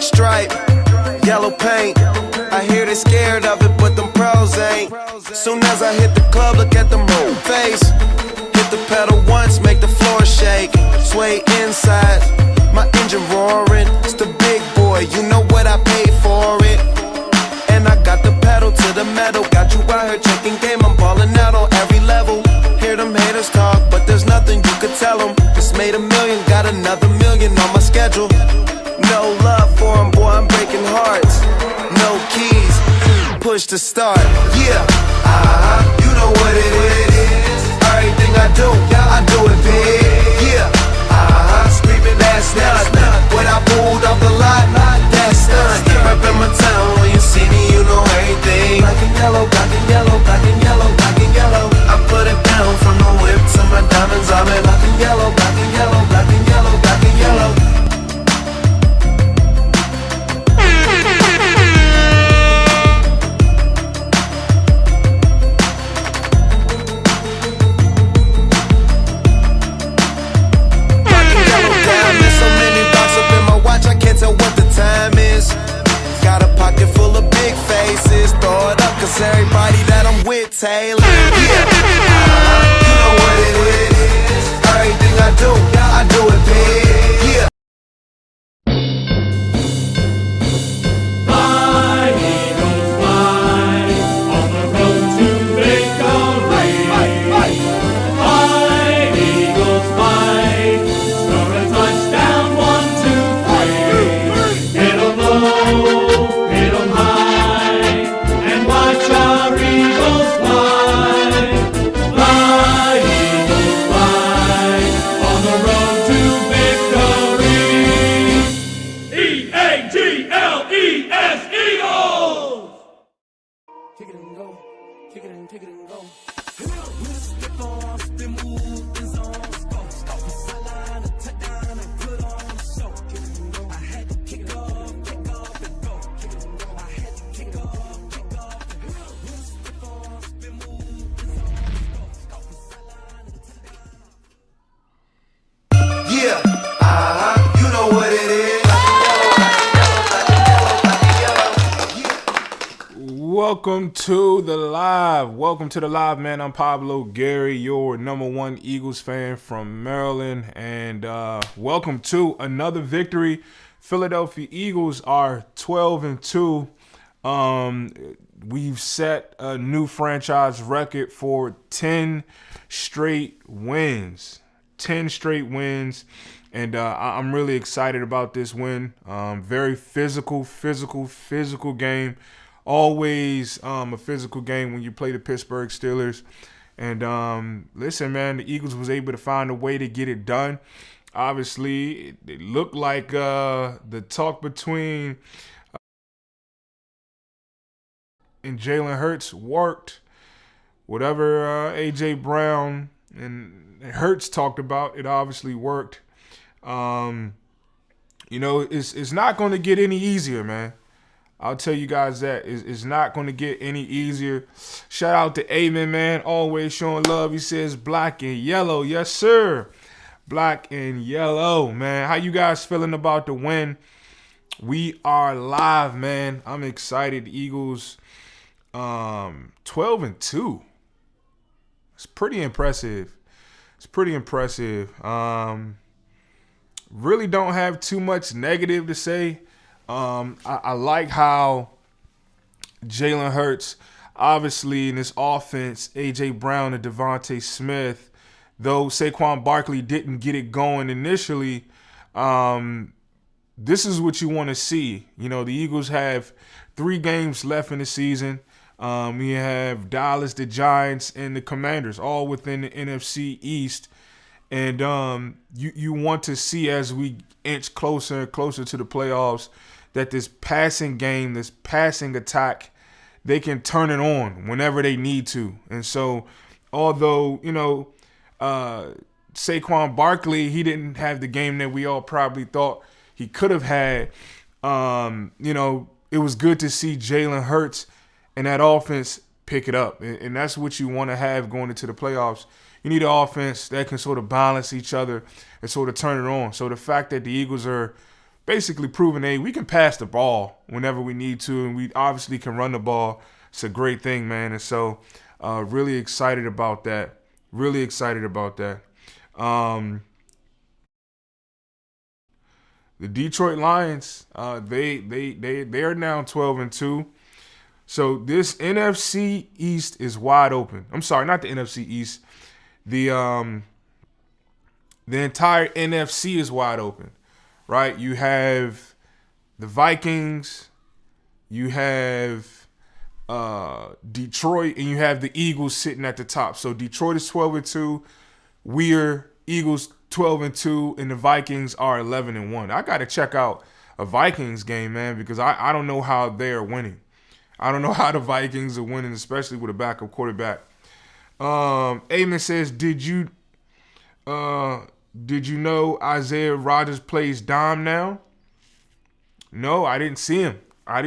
stripe, yellow paint. I hear they scared of it, but them pros ain't. Soon as I hit the club, look at them whole face. Hit the pedal once, make the floor shake. Sway inside, my engine roaring. It's the big boy, you know what I paid for it. And I got the pedal to the metal. Got you out here checking game, I'm balling out on every level. Hear them haters talk, but there's nothing you could tell them. Just made $1 million, got another $1 million on my schedule. No love for them, boy, I'm breaking hearts. No keys, push to start. Yeah, you know what it is. Everything I do, I do it big. Yeah, screaming that's not. When I pulled off the lot, that's done. Reppin' my town, when you see me, you know everything. Black and yellow, black and yellow, black and yellow, black and yellow. I put it down from the whip to my diamonds. I'm in black and yellow, black and yellow, black and yellow, black and yellow. Cause everybody that I'm with, Taylor. Yeah, you know what it is. Everything I do it big. Yeah. Fly, Eagles, fly, on the road to victory. Fly, Eagles, fly, score a touchdown, 1, 2, 3. Hit 'em low, hit 'em high, and watch our Eagles fly. Fly, Eagles, fly, on the road to victory. E-A-G-L-E-S, Eagles! Kick it and go, kick it and go. Yeah, you know what it is. Welcome to the live. Welcome to the live, man. I'm Pablo Gary, your #1 Eagles fan from Maryland, and welcome to another victory. Philadelphia Eagles are 12-2. We've set a new franchise record for 10 straight wins. 10 straight wins, and I'm really excited about this win. Very physical game. Always a physical game when you play the Pittsburgh Steelers. And listen, man, the Eagles was able to find a way to get it done. Obviously, it looked like the talk between and Jalen Hurts worked. Whatever A.J. Brown and Hurts talked about, it obviously worked. It's not going to get any easier, man. I'll tell you guys that. It's not going to get any easier. Shout out to Amen, man. Always showing love. He says black and yellow. Yes, sir. Black and yellow, man. How you guys feeling about the win? We are live, man. I'm excited. The Eagles 12-2. It's pretty impressive. Really don't have too much negative to say. I like how Jalen Hurts, obviously in this offense, A.J. Brown and Devontae Smith, though Saquon Barkley didn't get it going initially, this is what you want to see. You know, the Eagles have 3 games left in the season. We have Dallas, the Giants, and the Commanders, all within the NFC East. And you want to see, as we inch closer and closer to the playoffs, that this passing game, this passing attack, they can turn it on whenever they need to. And so, although, Saquon Barkley, he didn't have the game that we all probably thought he could have had, it was good to see Jalen Hurts and that offense pick it up. And that's what you want to have going into the playoffs. You need an offense that can sort of balance each other and sort of turn it on. So the fact that the Eagles are basically proving, hey, we can pass the ball whenever we need to, and we obviously can run the ball. It's a great thing, man. And so really excited about that. Really excited about that. The Detroit Lions, they are now 12-2. So this NFC East is wide open. I'm sorry, not the NFC East. The entire NFC is wide open, right? You have the Vikings, you have Detroit, and you have the Eagles sitting at the top. So Detroit is 12-2. We're Eagles 12-2, and the Vikings are 11-1. I got to check out a Vikings game, man, because I don't know how they're winning. I don't know how the Vikings are winning, especially with a backup quarterback. Eamon says, did you know Isaiah Rodgers plays dime now? No, I didn't see him. I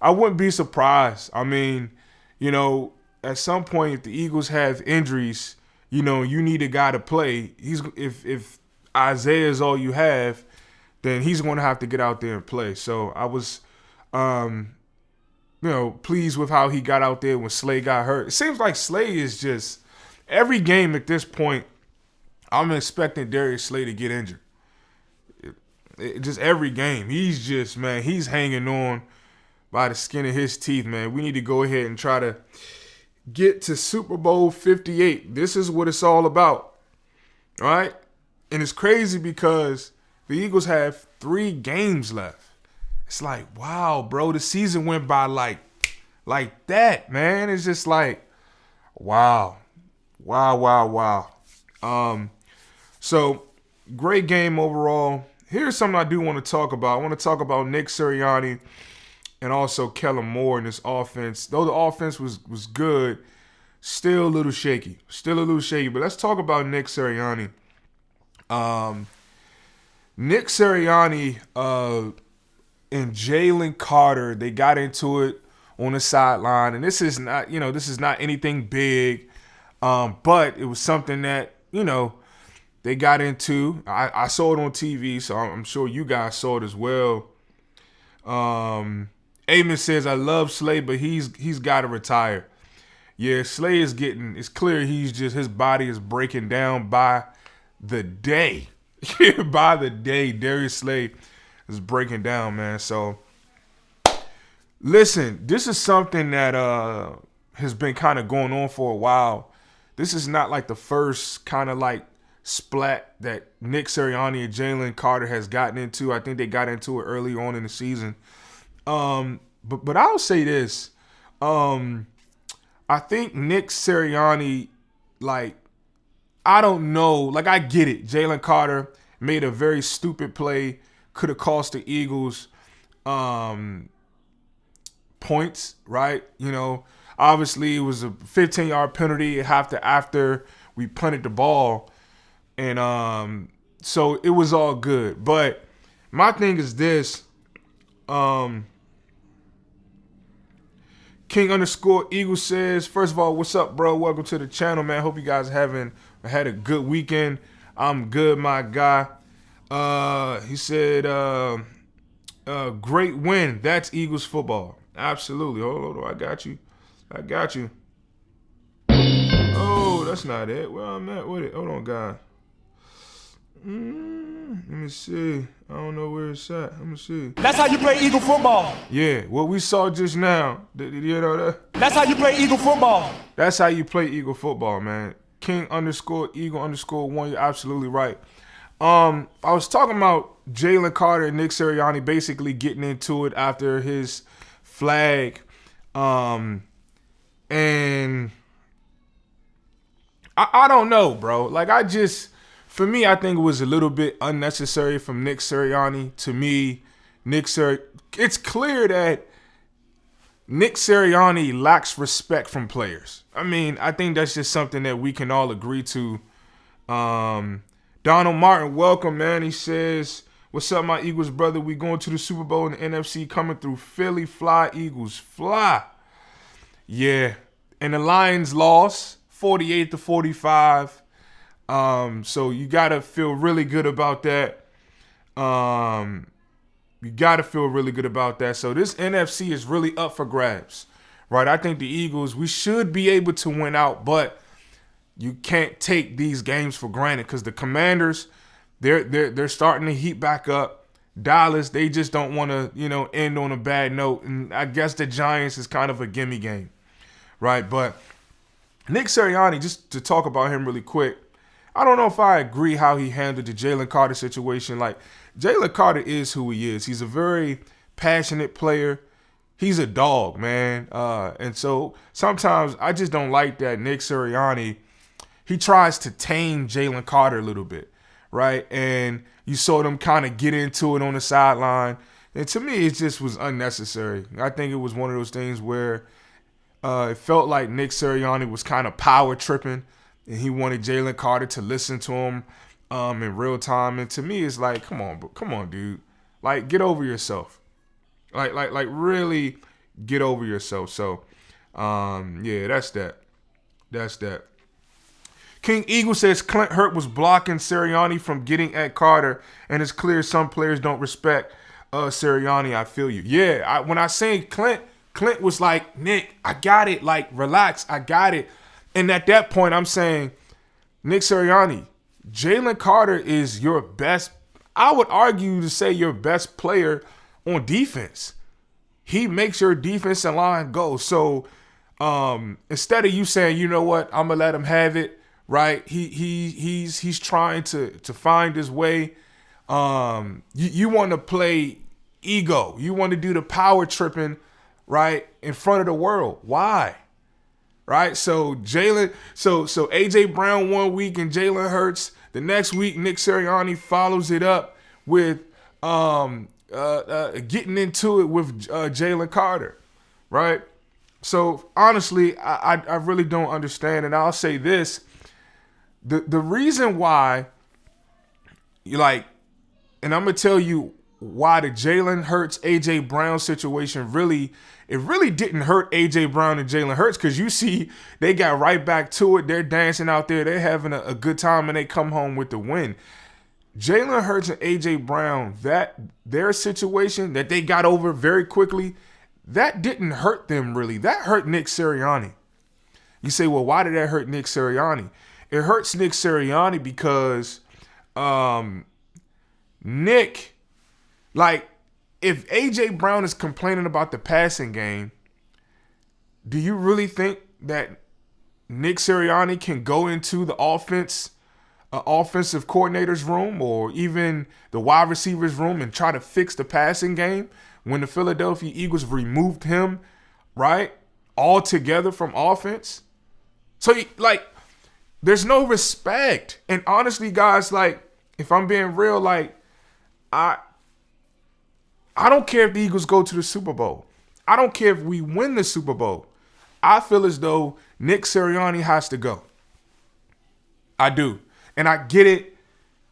wouldn't be surprised. I mean, you know, at some point, if the Eagles have injuries, you know, you need a guy to play. If Isaiah is all you have, then he's going to have to get out there and play. So I was, pleased with how he got out there when Slay got hurt. It seems like Slay is just every game at this point. I'm expecting Darius Slay to get injured. Just every game, he's hanging on by the skin of his teeth, man. We need to go ahead and try to get to Super Bowl 58. This is what it's all about, all right? And it's crazy because the Eagles have 3 games left. It's like, wow, bro, the season went by like that, man. It's just like, wow. So great game overall. Here's something I do want to talk about. I want to talk about Nick Sirianni and also Kellen Moore in this offense. Though the offense was good, still a little shaky. But let's talk about Nick Sirianni. Nick Sirianni and Jalen Carter, they got into it on the sideline. And this is not anything big, but it was something that, they got into. I saw it on TV, so I'm sure you guys saw it as well. Eamon says, I love Slay, but he's got to retire. Yeah, Slay it's clear his body is breaking down by the day. By the day, Darius Slay is breaking down, man. So, listen, this is something that has been kind of going on for a while. This is not like the first kind of like splat that Nick Sirianni and Jalen Carter has gotten into. I think they got into it early on in the season. But I'll say this. I think Nick Sirianni, I don't know. I get it. Jalen Carter made a very stupid play. Could have cost the Eagles points, right? Obviously it was a 15-yard penalty after we punted the ball. And so it was all good. But my thing is this. King_Eagle says, first of all, what's up, bro? Welcome to the channel, man. Hope you guys had a good weekend. I'm good, my guy. He said, great win. That's Eagles football. Absolutely. Hold on. I got you. Oh, that's not it. Where I'm at with it. Hold on, guy. Let me see. I don't know where it's at. Let me see. That's how you play Eagle football. Yeah, what we saw just now. You know that? That's how you play Eagle football. That's how you play Eagle football, man. King_Eagle_1. You're absolutely right. I was talking about Jalen Carter and Nick Sirianni basically getting into it after his flag. And I don't know, bro. For me, I think it was a little bit unnecessary from Nick Sirianni. To me, it's clear that Nick Sirianni lacks respect from players. I mean, I think that's just something that we can all agree to. Donald Martin, welcome, man. He says, what's up, my Eagles, brother? We going to the Super Bowl in the NFC, coming through Philly. Fly, Eagles, fly. Yeah, and the Lions lost 48-45. So you got to feel really good about that. You got to feel really good about that. So this NFC is really up for grabs, right? I think the Eagles, we should be able to win out, but you can't take these games for granted because the Commanders, they're starting to heat back up. Dallas, they just don't want to, end on a bad note. And I guess the Giants is kind of a gimme game, right? But Nick Sirianni, just to talk about him really quick, I don't know if I agree how he handled the Jalen Carter situation. Like, Jalen Carter is who he is. He's a very passionate player. He's a dog, man. And so sometimes I just don't like that Nick Sirianni, he tries to tame Jalen Carter a little bit, right? And you saw them kind of get into it on the sideline. And to me, it just was unnecessary. I think it was one of those things where it felt like Nick Sirianni was kind of power tripping, and he wanted Jalen Carter to listen to him in real time. And to me, it's like, come on, dude. Like, get over yourself. Like really get over yourself. So, yeah, that's that. That's that. King Eagle says Clint Hurt was blocking Sirianni from getting at Carter, and it's clear some players don't respect Sirianni. I feel you. Yeah, when I say Clint was like, Nick, I got it. Like, relax, I got it. And at that point, I'm saying, Nick Sirianni, Jalen Carter is your best, I would argue to say your best player on defense. He makes your defensive line go. So instead of you saying, you know what, I'm gonna let him have it, right? He's trying to find his way. You want to play ego. You want to do the power tripping, right, in front of the world. Why? Right? So so A.J. Brown 1 week and Jalen Hurts. The next week, Nick Sirianni follows it up with getting into it with Jalen Carter, right? So honestly, I really don't understand. And I'll say this. The reason why, and I'm going to tell you why the Jalen Hurts, A.J. Brown situation really didn't hurt A.J. Brown and Jalen Hurts, because you see they got right back to it. They're dancing out there. They're having a good time, and they come home with the win. Jalen Hurts and A.J. Brown, their situation that they got over very quickly, that didn't hurt them really. That hurt Nick Sirianni. You say, well, why did that hurt Nick Sirianni? It hurts Nick Sirianni because Nick, if A.J. Brown is complaining about the passing game, do you really think that Nick Sirianni can go into the offensive coordinator's room or even the wide receivers room and try to fix the passing game when the Philadelphia Eagles removed him, right, altogether from offense? So, there's no respect. And honestly, guys, if I'm being real, I don't care if the Eagles go to the Super Bowl. I don't care if we win the Super Bowl. I feel as though Nick Sirianni has to go. I do. And I get it.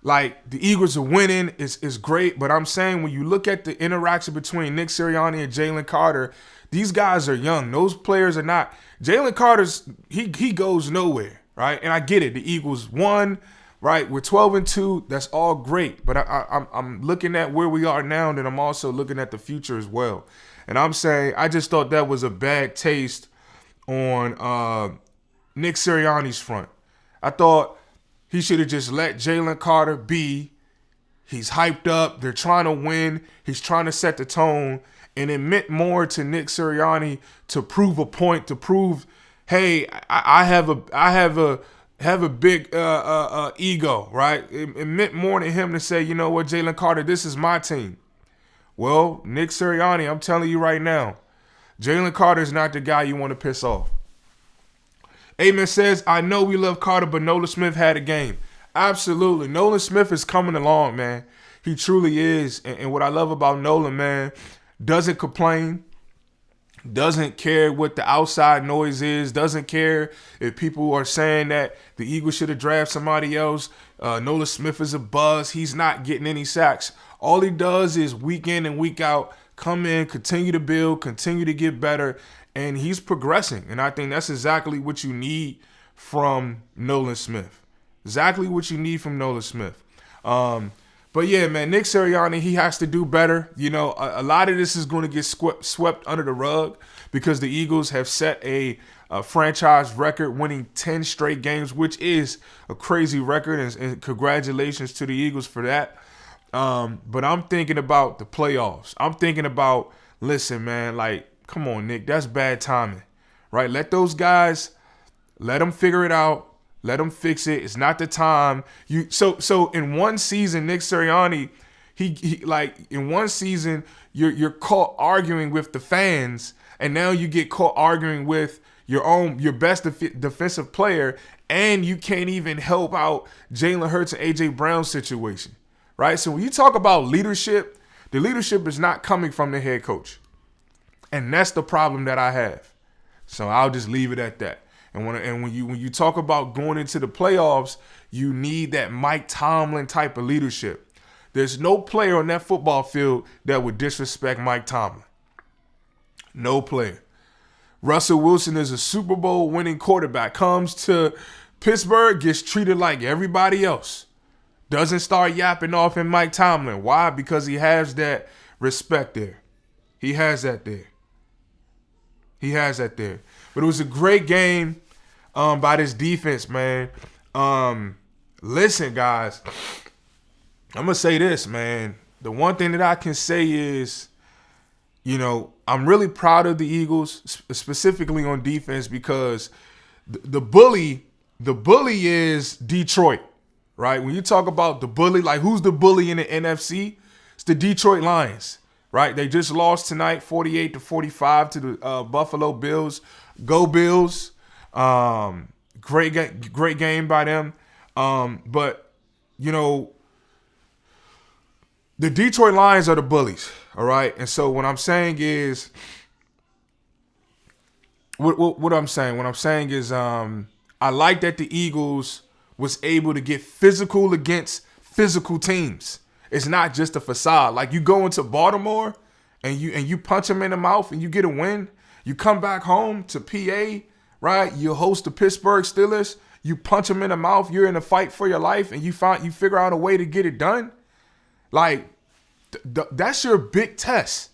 The Eagles are winning. It's great. But I'm saying when you look at the interaction between Nick Sirianni and Jalen Carter, these guys are young. Those players are not. Jalen Carter's, he goes nowhere, right? And I get it. The Eagles won. Right, we're 12-2. That's all great, but I'm looking at where we are now, and then I'm also looking at the future as well. And I'm saying I just thought that was a bad taste on Nick Sirianni's front. I thought he should have just let Jalen Carter be. He's hyped up. They're trying to win. He's trying to set the tone, and it meant more to Nick Sirianni to prove a point, to prove, hey, I have a big ego, right? It meant more to him to say, you know what, Jalen Carter, this is my team. Well, Nick Sirianni, I'm telling you right now, Jalen Carter is not the guy you want to piss off. Amen says, I know we love Carter, but Nolan Smith had a game. Absolutely. Nolan Smith is coming along, man. He truly is. And what I love about Nolan, man, doesn't complain. Doesn't care what the outside noise is. Doesn't care if people are saying that the Eagles should have drafted somebody else. Nolan Smith is a buzz. He's not getting any sacks. All he does is week in and week out, come in, continue to build, continue to get better, and he's progressing. And I think that's exactly what you need from Nolan Smith. Exactly what you need from Nolan Smith. But yeah, man, Nick Sirianni, he has to do better. You know, a lot of this is going to get swept under the rug because the Eagles have set a franchise record, winning 10 straight games, which is a crazy record, and congratulations to the Eagles for that. But I'm thinking about the playoffs. I'm thinking about, listen, man, like, come on, Nick, that's bad timing, right? Let those guys, let them figure it out. Let them fix it. It's not the time. So in one season, Nick Sirianni, he like in one season, you're caught arguing with the fans, and now you get caught arguing with your best defensive player, and you can't even help out Jalen Hurts and AJ Brown's situation, right? So when you talk about leadership, the leadership is not coming from the head coach, and that's the problem that I have. So I'll just leave it at that. And when you talk about going into the playoffs, you need that Mike Tomlin type of leadership. There's no player on that football field that would disrespect Mike Tomlin. No player. Russell Wilson is a Super Bowl winning quarterback. Comes to Pittsburgh, gets treated like everybody else. Doesn't start yapping off in Mike Tomlin. Why? Because he has that respect there. He has that there. He has that there. But it was a great game by this defense, man. Listen, guys, I'm going to say this, man. The one thing that I can say is, you know, I'm really proud of the Eagles, specifically on defense, because the bully is Detroit, right? When you talk about the bully, like who's the bully in the NFC? It's the Detroit Lions. Right, they just lost tonight, 48-45 to the Buffalo Bills. Go Bills! Great game by them. But you know, the Detroit Lions are the bullies. All right, and so what I'm saying is, what I'm saying is, I like that the Eagles was able to get physical against physical teams. It's not just a facade. Like you go into Baltimore and you punch them in the mouth and you get a win. You come back home to PA, right? You host the Pittsburgh Steelers. You punch them in the mouth. You're in a fight for your life, and you figure out a way to get it done. Like that's your big test.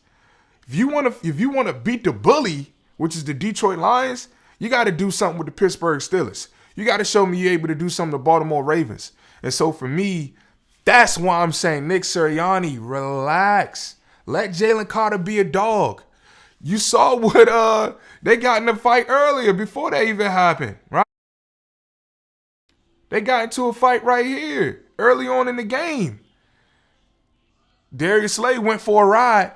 If you want to beat the bully, which is the Detroit Lions, you got to do something with the Pittsburgh Steelers. You got to show me you're able to do something to Baltimore Ravens. And so for me, that's why I'm saying, Nick Sirianni, relax. Let Jalen Carter be a dog. You saw what they got in the fight earlier before that even happened, right? They got into a fight right here early on in the game. Darius Slay went for a ride.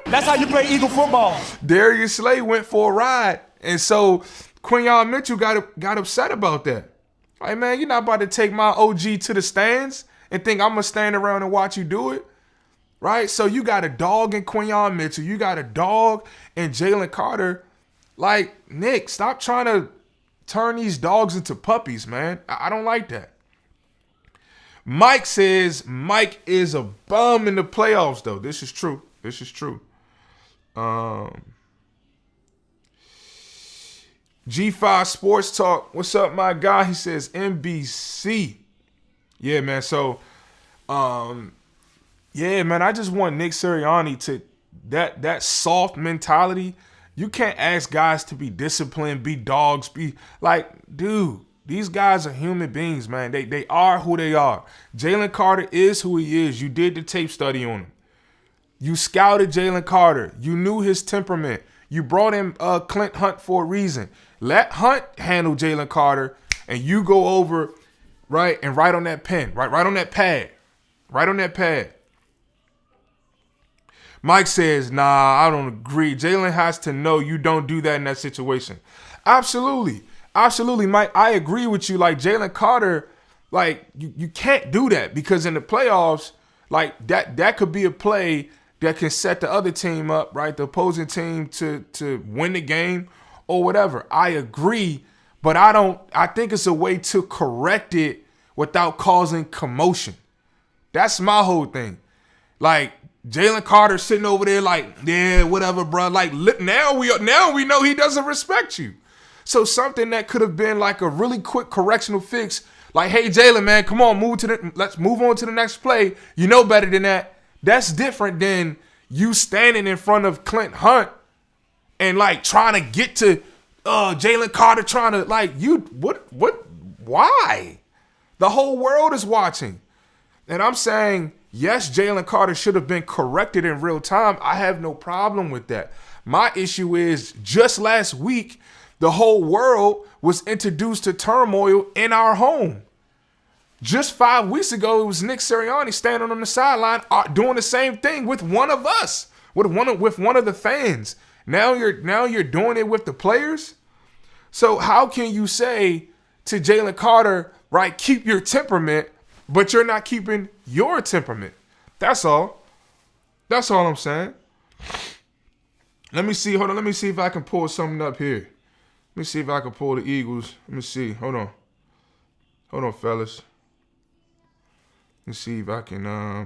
That's how you play Eagle football. Darius Slay went for a ride. And so Quinyon Mitchell got upset about that. Like, man, you're not about to take my OG to the stands and think I'm going to stand around and watch you do it, right? So you got a dog in Quinyon Mitchell. You got a dog in Jalen Carter. Like, Nick, stop trying to turn these dogs into puppies, man. I don't like that. Mike says Mike is a bum in the playoffs, though. This is true. This is true. G5 Sports Talk. What's up, my guy? He says NBC. Yeah, man. So, yeah, man. I just want Nick Sirianni to that soft mentality. You can't ask guys to be disciplined, be dogs, be like, dude. These guys are human beings, man. They are who they are. Jalen Carter is who he is. You did the tape study on him. You scouted Jalen Carter. You knew his temperament. You brought in Clint Hunt for a reason. Let Hunt handle Jalen Carter, and you go over, right, and write on that pen, right on that pad. Right on that pad. Mike says, nah, I don't agree. Jalen has to know you don't do that in that situation. Absolutely. Absolutely, Mike. I agree with you. Like, Jalen Carter, like, you can't do that because in the playoffs, like, that could be a play that can set the other team up, right, the opposing team to win the game or whatever. I agree, but I think it's a way to correct it without causing commotion. That's my whole thing. Like, Jalen Carter sitting over there like, yeah, whatever, bro. Like, now we know he doesn't respect you. So something that could have been like a really quick correctional fix, Like, hey, Jalen, man, come on, let's move on to the next play. You know better than that. That's different than you standing in front of Clint Hunt and like trying to get to Jalen Carter, trying to like why? The whole world is watching. And I'm saying, yes, Jalen Carter should have been corrected in real time. I have no problem with that. My issue is just last week, the whole world was introduced to turmoil in our home. Just 5 weeks ago, it was Nick Sirianni standing on the sideline doing the same thing with one of us, with one of the fans. Now you're doing it with the players. So how can you say to Jalen Carter, right, keep your temperament, but you're not keeping your temperament? That's all. That's all I'm saying. Let me see. Hold on. Let me see if I can pull something up here. Let me see if I can pull the Eagles. Let me see. Hold on. Hold on, fellas. Let me see if I can, I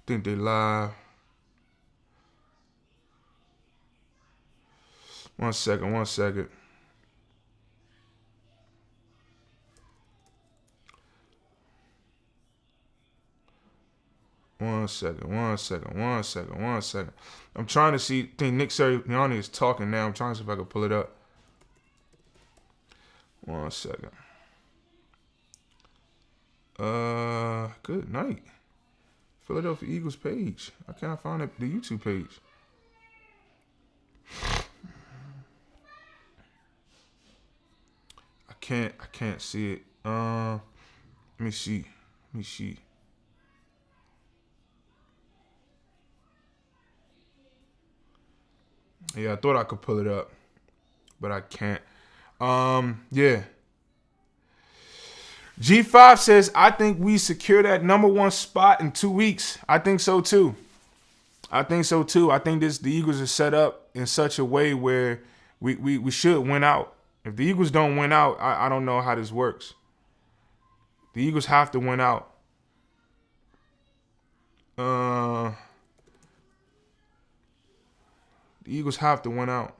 think they live. One second. One second. I'm trying to see. I think Nick Sirianni is talking now. I'm trying to see if I can pull it up. 1 second. Good night. Philadelphia Eagles page. I can't find the YouTube page. I can't see it. Let me see. Yeah, I thought I could pull it up, but I can't. Yeah. G5 says, I think we secure that number 1 spot in 2 weeks. I think so too. I think the Eagles are set up in such a way where we should win out. If the Eagles don't win out, I don't know how this works. The Eagles have to win out. The Eagles have to win out.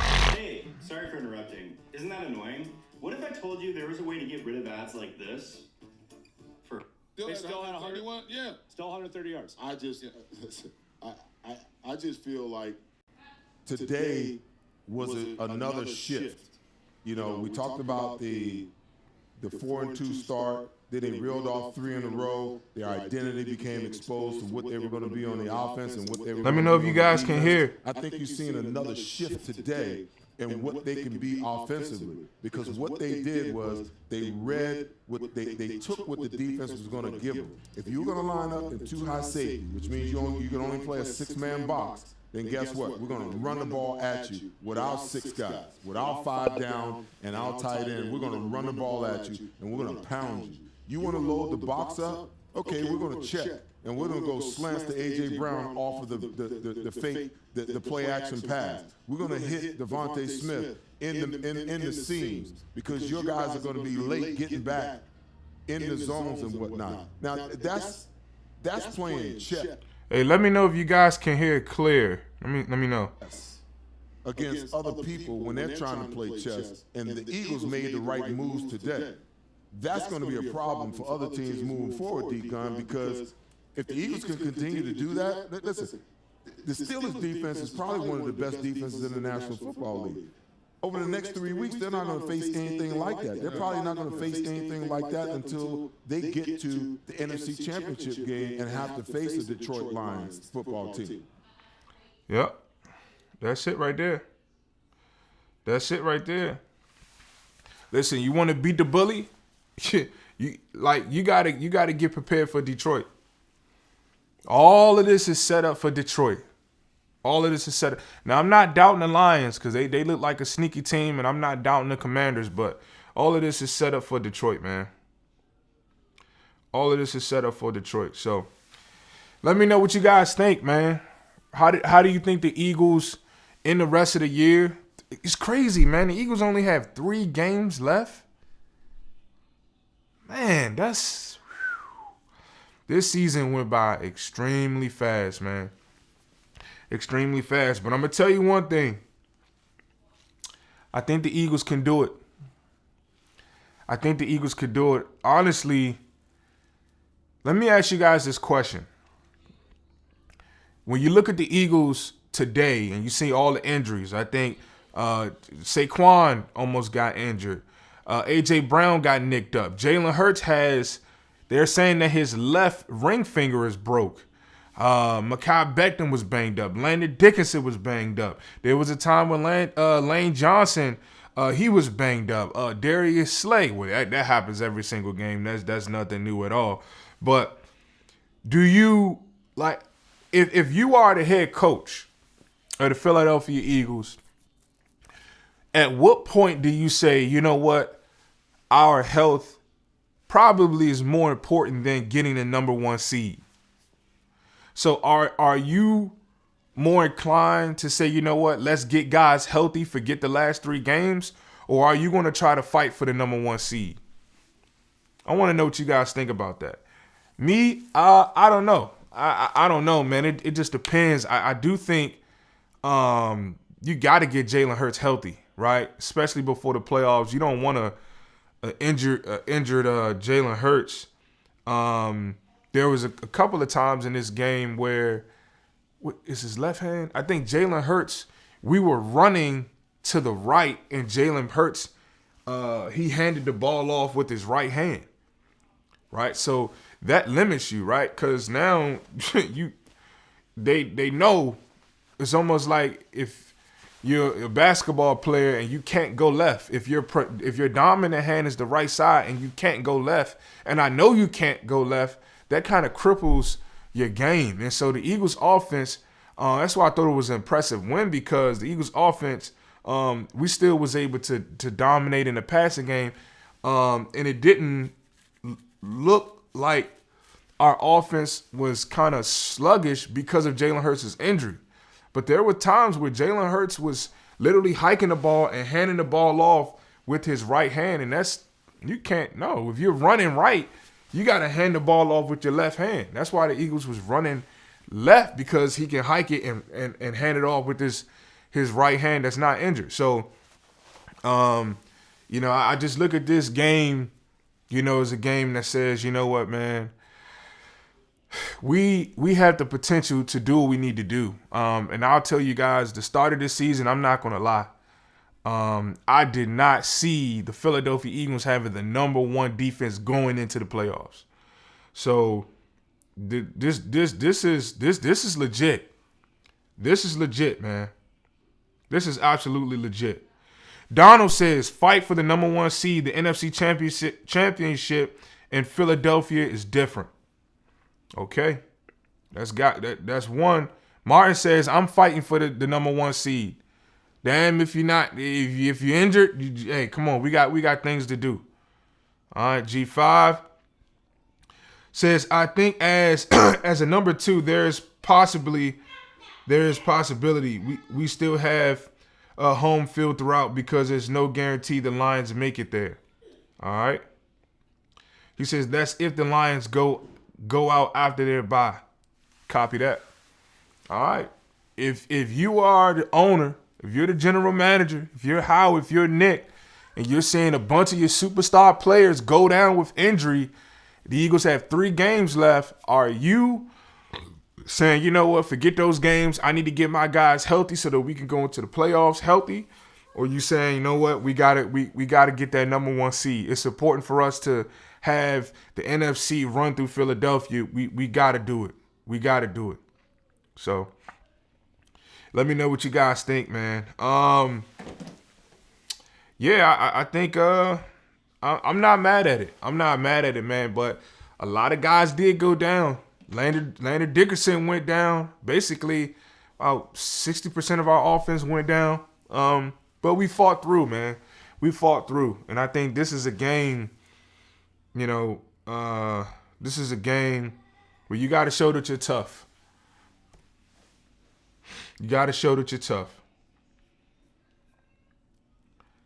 Hey, sorry for interrupting. Isn't that annoying? What if I told you there was a way to get rid of ads like this? They still had 101? Yeah. Still 130 yards. I just feel like today was another shift. You know, we talked about the 4-2 start. Then they reeled off 3 in a row. Their identity became exposed to what they were going to be on the offense and what they were. Let me know if you guys can hear. I think you've seen another shift today in what they can be offensively, because what they did was they read what they took what the defense was going to give them. If you were going to line up in 2 high safety, which means you can only play a 6-man box, then guess what? We're going to run the ball at you with our 6 guys, with our 5 down and our tight end. We're going to run the ball at you, and we're going to pound you. You want to load the box up? Okay, we're going to check. And we're going to go slants to A.J. Brown off of the fake, the play-action pass. We're going to hit Devontae Smith in the seams, because your guys are going to be late getting back in the zones and whatnot. Now, that's playing check. Hey, let me know if you guys can hear it clear. Let me know. Against other people when they're trying to play chess, and the Eagles made the right moves today. That's going to be a problem for other teams moving forward, D-Gun, because if the Eagles can continue to do that, listen, the Steelers defense is probably one of the best defenses in the National Football League. Over the next 3 weeks, they're not going to face anything like that. They're probably not going to face anything like that until they get to the NFC Championship game and have to face a Detroit Lions football team. Yep. That's it right there. Listen, you want to beat the bully? you gotta get prepared for Detroit. All of this is set up for Detroit. All of this is set up. Now, I'm not doubting the Lions because they look like a sneaky team, and I'm not doubting the Commanders, but all of this is set up for Detroit, man. All of this is set up for Detroit. So let me know what you guys think, man. How do you think the Eagles in the rest of the year? It's crazy, man. The Eagles only have 3 games left. Man, this season went by extremely fast, man. Extremely fast. But I'm going to tell you one thing. I think the Eagles can do it. I think the Eagles could do it. Honestly, let me ask you guys this question. When you look at the Eagles today and you see all the injuries, I think Saquon almost got injured. A.J. Brown got nicked up. Jalen Hurts they're saying that his left ring finger is broke. Mekhi Becton was banged up. Landon Dickinson was banged up. There was a time when Lane Johnson, he was banged up. Darius Slay, well, that happens every single game. That's nothing new at all. But do you, like, if you are the head coach of the Philadelphia Eagles, at what point do you say, you know what, our health probably is more important than getting the number 1 seed? So are you more inclined to say, you know what, let's get guys healthy, forget the last 3 games, or are you going to try to fight for the number 1 seed? I want to know what you guys think about that. Me, I don't know. I don't know, man. It just depends. I do think you got to get Jalen Hurts healthy, right? Especially before the playoffs. You don't want injured Jalen Hurts. There was a couple of times in this game where, is his left hand? I think Jalen Hurts, we were running to the right, and Jalen Hurts, he handed the ball off with his right hand, right? So that limits you, right? Because now they know it's almost like if you're a basketball player and you can't go left, if your dominant hand is the right side and you can't go left, and I know you can't go left, that kind of cripples your game. And so the Eagles offense, that's why I thought it was an impressive win, because the Eagles offense, we still was able to dominate in the passing game, and it didn't look like our offense was kind of sluggish because of Jalen Hurts' injury. But there were times where Jalen Hurts was literally hiking the ball and handing the ball off with his right hand, and you can't know. If you're running right, you got to hand the ball off with your left hand. That's why the Eagles was running left, because he can hike it and hand it off with his right hand that's not injured. So, I just look at this game, as a game that says, you know what, man, we have the potential to do what we need to do. And I'll tell you guys, the start of this season, I'm not going to lie. I did not see the Philadelphia Eagles having the number 1 defense going into the playoffs. So this is legit. This is legit, man. This is absolutely legit. Donald says, fight for the number 1 seed. The NFC championship in Philadelphia is different. Okay. That's one. Martin says, I'm fighting for the number 1 seed. Damn, if you're injured, hey, come on, we got things to do. All right, G5 says, I think as a number 2, there is possibility we still have a home field throughout, because there's no guarantee the Lions make it there. All right. He says that's if the Lions go out after their bye. Copy that. All right. If you are the owner, if you're the general manager, if you're Howard, if you're Nick, and you're seeing a bunch of your superstar players go down with injury, the Eagles have 3 games left. Are you saying, you know what, forget those games, I need to get my guys healthy so that we can go into the playoffs healthy? Or you saying, you know what, we gotta get that number 1 seed. It's important for us to have the NFC run through Philadelphia. We gotta do it. We gotta do it. So let me know what you guys think, man. I think I'm not mad at it. I'm not mad at it, man. But a lot of guys did go down. Landon Dickerson went down. Basically, about 60% of our offense went down. But we fought through, man. We fought through. And I think this is a game, this is a game where you got to show that you're tough. You got to show that you're tough.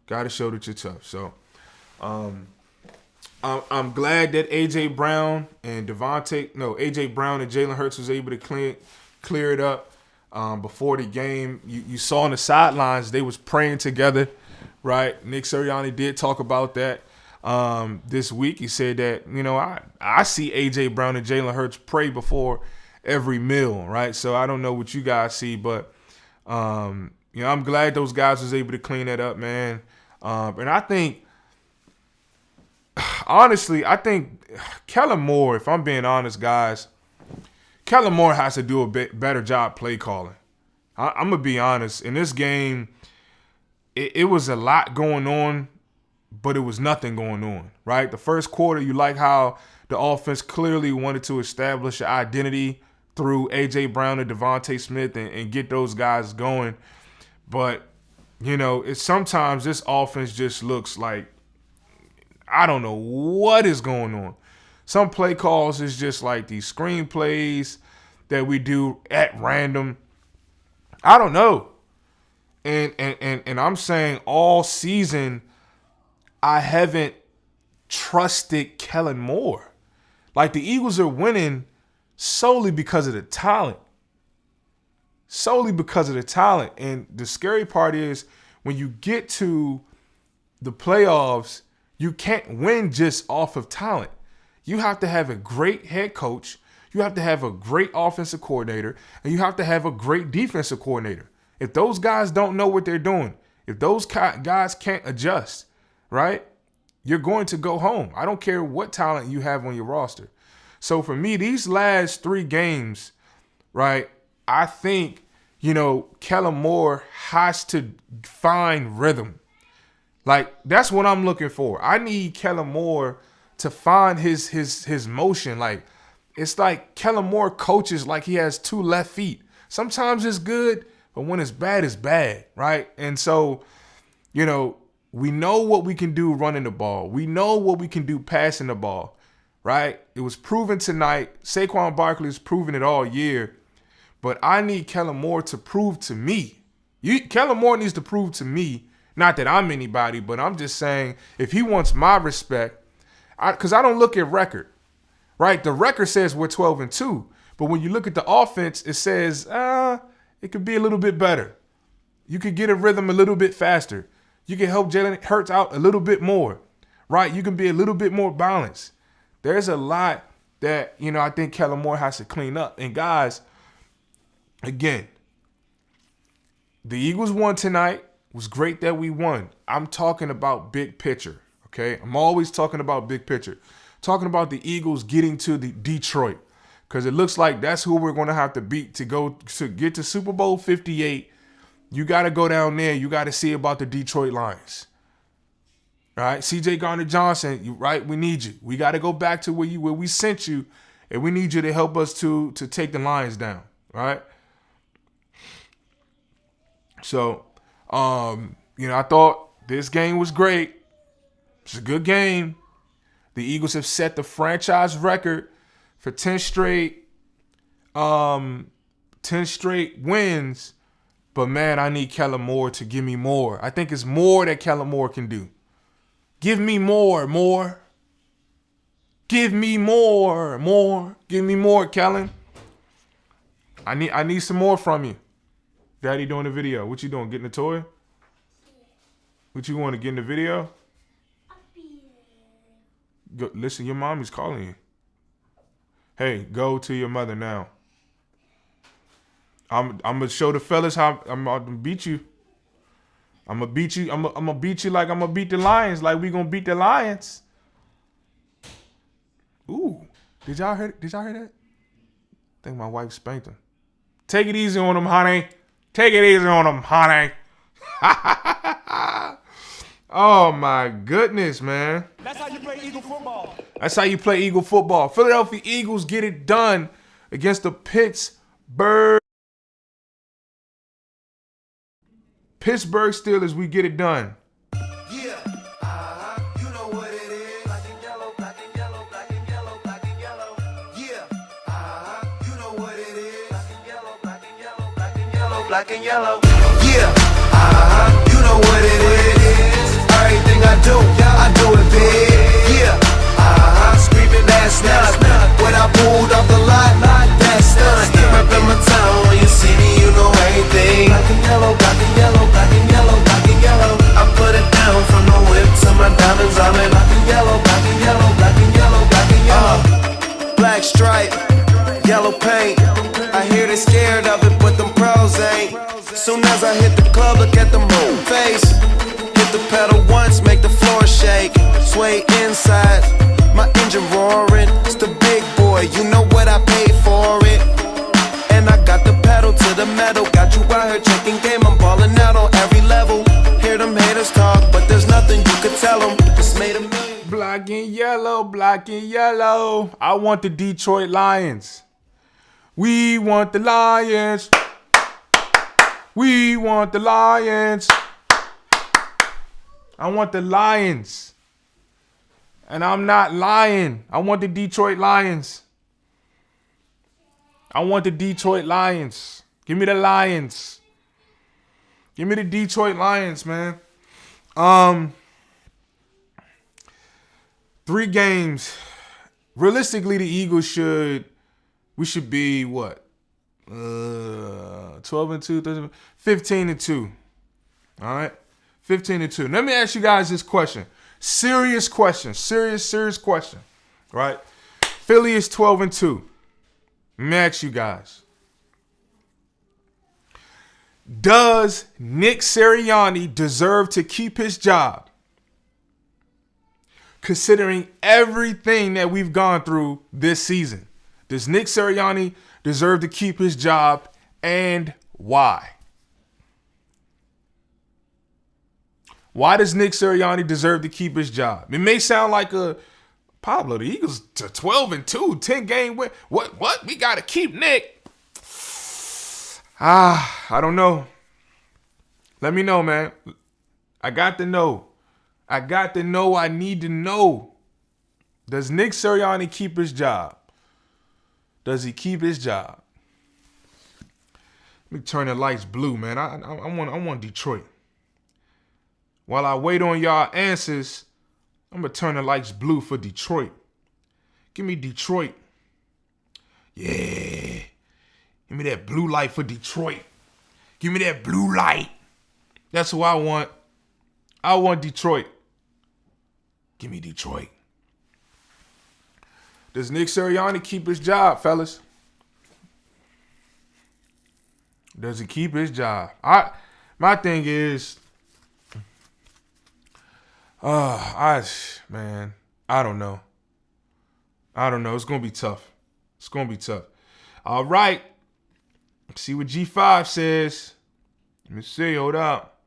Got to show that you're tough. So, I'm glad that A.J. Brown and Jalen Hurts was able to clear it up before the game. You saw on the sidelines they was praying together, right? Nick Sirianni did talk about that. this week. He said that, you know, I see A.J. Brown and Jalen Hurts pray before every meal, right? So I don't know what you guys see, but, you know, I'm glad those guys was able to clean that up, man. And I think, honestly, Kellen Moore, if I'm being honest, guys, Kellen Moore has to do a bit better job play calling. I'm going to be honest. In this game, it was a lot going on, but it was nothing going on, right? The first quarter, you like how the offense clearly wanted to establish an identity through A.J. Brown and Devontae Smith and get those guys going. But, you know, sometimes this offense just looks like, I don't know what is going on. Some play calls is just like these screenplays that we do at random. I don't know. And I'm saying all season I haven't trusted Kellen Moore. Like, the Eagles are winning solely because of the talent. Solely because of the talent. And the scary part is when you get to the playoffs, you can't win just off of talent. You have to have a great head coach. You have to have a great offensive coordinator. And you have to have a great defensive coordinator. If those guys don't know what they're doing, if those guys can't adjust, right, you're going to go home. I don't care what talent you have on your roster. So for me, these last 3 games, right, I think, you know, Kellen Moore has to find rhythm. Like, that's what I'm looking for. I need Kellen Moore to find his motion. Like, it's like Kellen Moore coaches like he has 2 left feet. Sometimes it's good, but when it's bad, right? And so, you know, we know what we can do running the ball. We know what we can do passing the ball, right? It was proven tonight. Saquon Barkley has proven it all year. But I need Kellen Moore to prove to me. Kellen Moore needs to prove to me, not that I'm anybody, but I'm just saying if he wants my respect, because I don't look at record, right? The record says we're 12-2. But when you look at the offense, it says, it could be a little bit better. You could get a rhythm a little bit faster. You can help Jalen Hurts out a little bit more, right? You can be a little bit more balanced. There's a lot that, you know, I think Kellen Moore has to clean up. And guys, again, the Eagles won tonight. It was great that we won. I'm talking about big picture, okay? I'm always talking about big picture. Talking about the Eagles getting to the Detroit, because it looks like that's who we're going to have to beat to go to get to Super Bowl 58. You got to go down there. You got to see about the Detroit Lions. All right, C.J. Gardner-Johnson, right? We need you. We got to go back to where we sent you, and we need you to help us to take the Lions down, right? So, you know, I thought this game was great. It's a good game. The Eagles have set the franchise record for 10 straight wins. But, man, I need Kellen Moore to give me more. I think it's more that Kellen Moore can do. Give me more. Give me more. Give me more, Kellen. I need some more from you. Daddy doing the video. What you doing? Getting a toy? What you want to get in the video? Go, listen, your mommy's calling you. Hey, go to your mother now. I'm gonna show the fellas how I'm gonna beat you. I'm gonna beat you. I'm gonna beat you like I'm gonna beat the Lions. Like we gonna beat the Lions. Ooh, did y'all hear that? I think my wife spanked him. Take it easy on him, honey. Take it easy on him, honey. Oh my goodness, man. That's how you play Eagle football. That's how you play Eagle football. Philadelphia Eagles get it done against the Pittsburgh Steelers. We get it done. Yeah, you know what it is. Black and yellow, black and yellow, black and yellow, black and yellow. Yeah, you know what it is. Black and yellow, black and yellow, black and yellow, black and yellow. Yeah, you know what it is. Everything I do it big. Yeah, screaming that's not. When I pulled off the lot, that's done. Reppin' my town, when you see me, you know everything. Black and yellow, black and yellow, black and yellow, black and yellow. I put it down from the whip to my diamonds, I'm in black and yellow. yellow paint. I hear they scared of it, but them pros ain't. Soon as I hit the club, look at them whole face. Hit the pedal once, make the floor shake. Sway inside, my engine roaring. It's the big boy, you know what I paid for it. And I got the pedal to the metal. Got you out here checking game, I'm balling out on every level. Hear them haters talk, but there's nothing you could tell them. Just made a million. Black and yellow, black and yellow. I want the Detroit Lions. We want the Lions. We want the Lions. I want the Lions. And I'm not lying. I want the Detroit Lions. I want the Detroit Lions. Give me the Lions. Give me the Detroit Lions, man. 3 games. Realistically, the Eagles we should be what? 12-2, 15-2. All right? 15-2. Let me ask you guys this question. Serious question. Serious question. Right? Philly is 12-2. Let me ask you guys. Does Nick Sirianni deserve to keep his job? Considering everything that we've gone through this season. Does Nick Sirianni deserve to keep his job, and why? Why does Nick Sirianni deserve to keep his job? It may sound like a Pablo, the Eagles to 12-2, 10-game win. What? We got to keep Nick. I don't know. Let me know, man. I got to know. I need to know. Does Nick Sirianni keep his job? Does he keep his job? Let me turn the lights blue, man. I want Detroit. While I wait on y'all answers, I'm going to turn the lights blue for Detroit. Give me Detroit. Yeah. Give me that blue light for Detroit. Give me that blue light. That's who I want. I want Detroit. Give me Detroit. Does Nick Sirianni keep his job, fellas? Does he keep his job? My thing is, I don't know. It's gonna be tough. All right. Let's see what G5 says. Let me see. Hold up.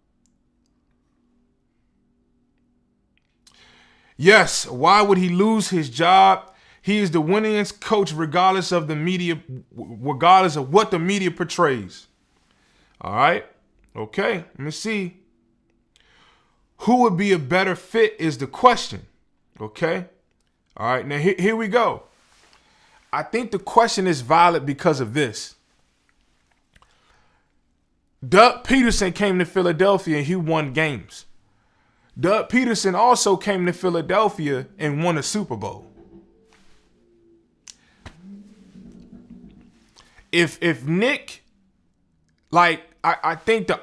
Yes. Why would he lose his job? He is the winningest coach regardless of the media, regardless of what the media portrays. All right. Okay. Let me see. Who would be a better fit is the question. Okay. All right. Now here we go. I think the question is valid because of this. Doug Peterson came to Philadelphia and he won games. Doug Peterson also came to Philadelphia and won a Super Bowl. If Nick, like I think the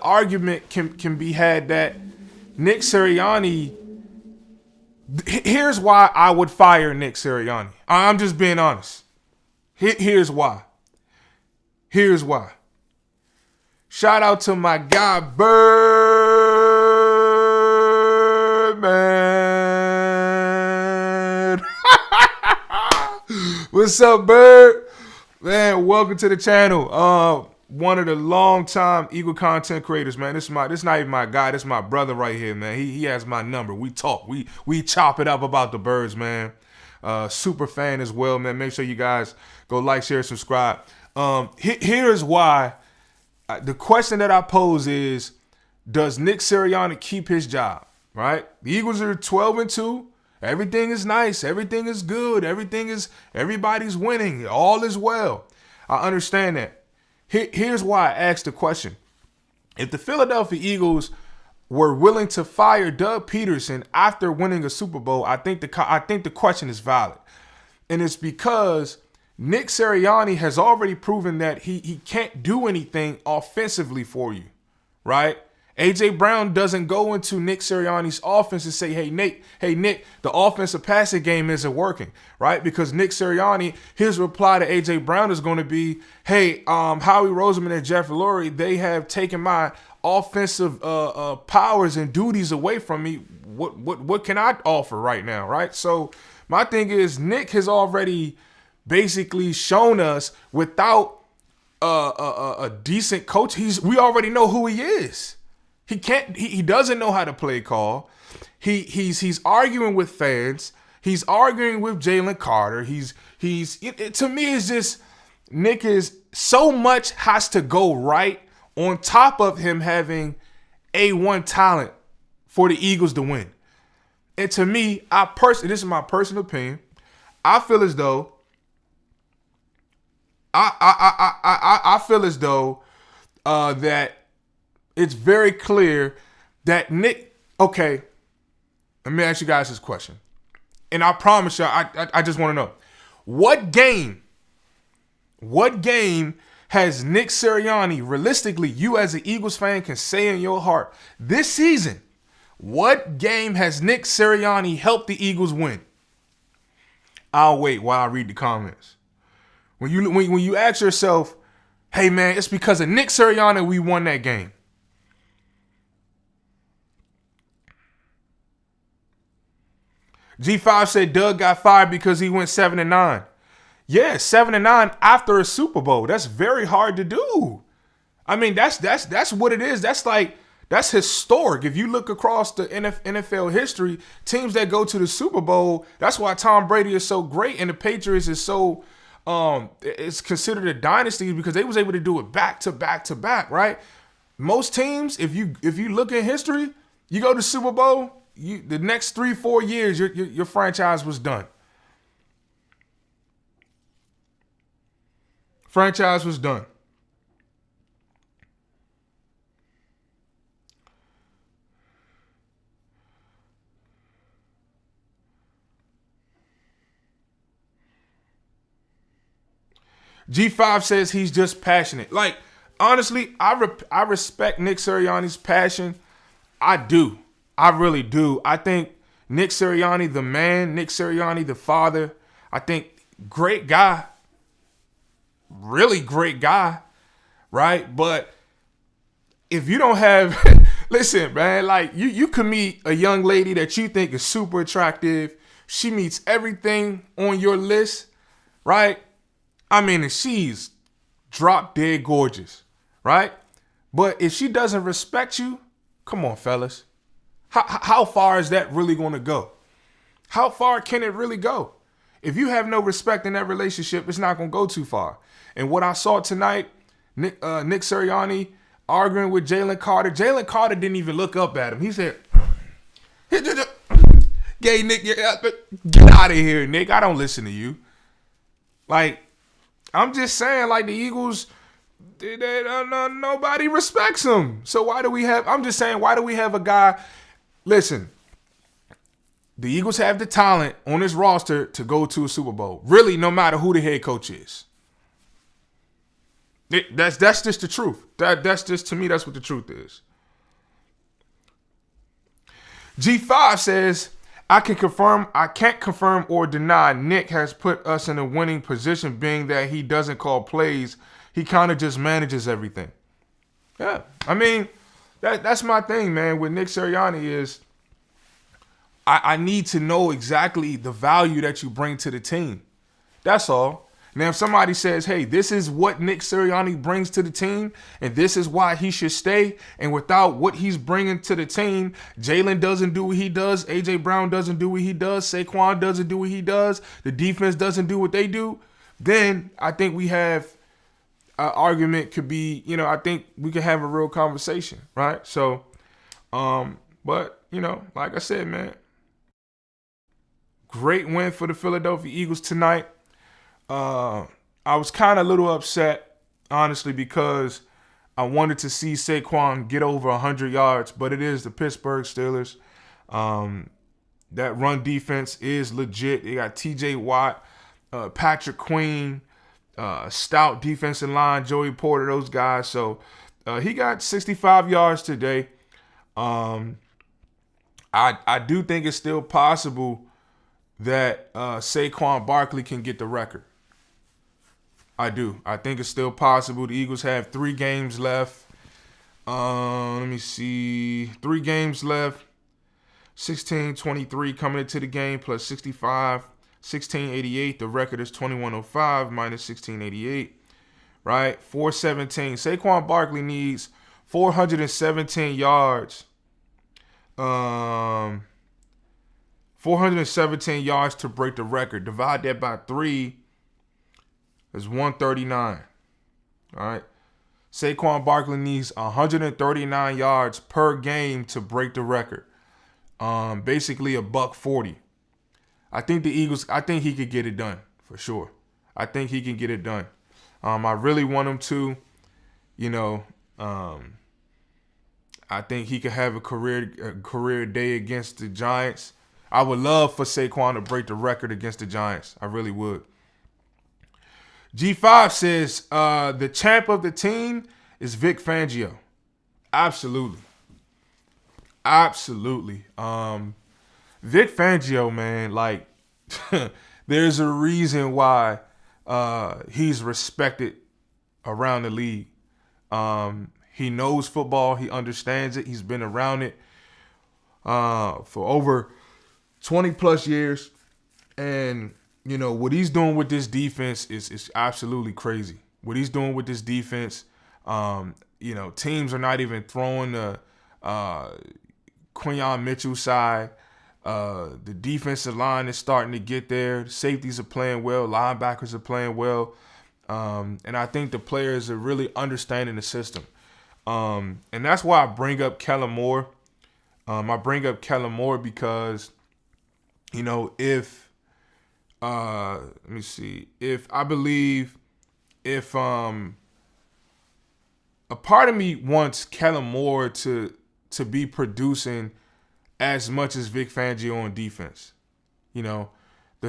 argument can be had that Nick Sirianni. Here's why I would fire Nick Sirianni. I'm just being honest. Here's why. Shout out to my guy Birdman. What's up, Bird? Man, welcome to the channel. One of the long-time Eagle content creators, man. This not even my guy. This is my brother right here, man. He has my number. We talk. We chop it up about the birds, man. Super fan as well, man. Make sure you guys go like, share, subscribe. Here's why. The question that I pose is, does Nick Sirianni keep his job? Right? The Eagles are 12-2. Everything is nice. Everything is good. Everybody's winning. All is well. I understand that. Here's why I asked the question. If the Philadelphia Eagles were willing to fire Doug Peterson after winning a Super Bowl, I think the question is valid. And it's because Nick Sirianni has already proven that he can't do anything offensively for you, right? A.J. Brown doesn't go into Nick Sirianni's offense and say, hey, Nick, the offensive passing game isn't working, right? Because Nick Sirianni, his reply to A.J. Brown is going to be, hey, Howie Roseman and Jeff Lurie, they have taken my offensive powers and duties away from me. What can I offer right now, right? So my thing is, Nick has already basically shown us without a decent coach, we already know who he is. He doesn't know how to play call. He's arguing with fans. He's arguing with Jalen Carter. To me, it's just Nick is so much has to go right on top of him having A1 talent for the Eagles to win. And to me, this is my personal opinion, I feel as though I feel as though that it's very clear that Nick. Okay, let me ask you guys this question, and I promise you, I just want to know what game has Nick Sirianni, realistically, you as an Eagles fan can say in your heart this season, what game has Nick Sirianni helped the Eagles win? I'll wait while I read the comments. When you ask yourself, hey man, it's because of Nick Sirianni we won that game. G5 said Doug got fired because he went 7-9. Yeah, 7-9 after a Super Bowl. That's very hard to do. I mean, that's what it is. That's historic. If you look across the NFL history, teams that go to the Super Bowl, that's why Tom Brady is so great and the Patriots is so it's considered a dynasty because they was able to do it back to back to back, right? Most teams, if you look at history, you go to Super Bowl, the next 3-4 years, your franchise was done. Franchise was done. G5 says he's just passionate. Like, honestly, I respect Nick Sirianni's passion. I do. I really do. I think Nick Sirianni, the man, Nick Sirianni, the father, I think great guy. Really great guy, right? But if you don't have, listen, man, like you can meet a young lady that you think is super attractive. She meets everything on your list, right? I mean, and she's drop dead gorgeous, right? But if she doesn't respect you, come on, fellas. How far is that really going to go? How far can it really go? If you have no respect in that relationship, it's not going to go too far. And what I saw tonight, Nick Sirianni arguing with Jalen Carter. Jalen Carter didn't even look up at him. He said, "Gay Nick, get out of here, Nick. I don't listen to you." Like, I'm just saying, like the Eagles, nobody respects them. So why do we have a guy? Listen, the Eagles have the talent on this roster to go to a Super Bowl. Really, no matter who the head coach is. That's just the truth. That's just, to me, that's what the truth is. G5 says, I can't confirm or deny Nick has put us in a winning position, being that he doesn't call plays. He kind of just manages everything. Yeah. I mean, that's my thing, man, with Nick Sirianni is I need to know exactly the value that you bring to the team. That's all. Now, if somebody says, hey, this is what Nick Sirianni brings to the team, and this is why he should stay, and without what he's bringing to the team, Jalen doesn't do what he does, A.J. Brown doesn't do what he does, Saquon doesn't do what he does, the defense doesn't do what they do, then I think we have an argument could be, I think we could have a real conversation, right? So, but, like I said, man, great win for the Philadelphia Eagles tonight. I was kind of a little upset, honestly, because I wanted to see Saquon get over 100 yards, but it is the Pittsburgh Steelers. That run defense is legit. They got T.J. Watt, Patrick Queen, stout defensive line, Joey Porter, those guys. So he got 65 yards today. I do think it's still possible that Saquon Barkley can get the record. I do. I think it's still possible. The Eagles have 3 games left. Let me see. 3 games left. 16-23 coming into the game plus 65. 1688. The record is 2105 minus 1688. Right? 417. Saquon Barkley needs 417 yards. 417 yards to break the record. Divide that by 3 is 139. All right. Saquon Barkley needs 139 yards per game to break the record. Basically $140. I think he could get it done for sure. I think he can get it done. I really want him to, I think he could have a career day against the Giants. I would love for Saquon to break the record against the Giants. I really would. G5 says the champ of the team is Vic Fangio. Absolutely. Vic Fangio, man, like there's a reason why he's respected around the league. He knows football. He understands it. He's been around it for over 20 plus years. And, what he's doing with this defense is absolutely crazy. What he's doing with this defense, teams are not even throwing the Quinyon Mitchell side. The defensive line is starting to get there. The safeties are playing well. Linebackers are playing well. And I think the players are really understanding the system. And that's why I bring up Kellen Moore. I bring up Kellen Moore because, if a part of me wants Kellen Moore to be producing as much as Vic Fangio on defense. The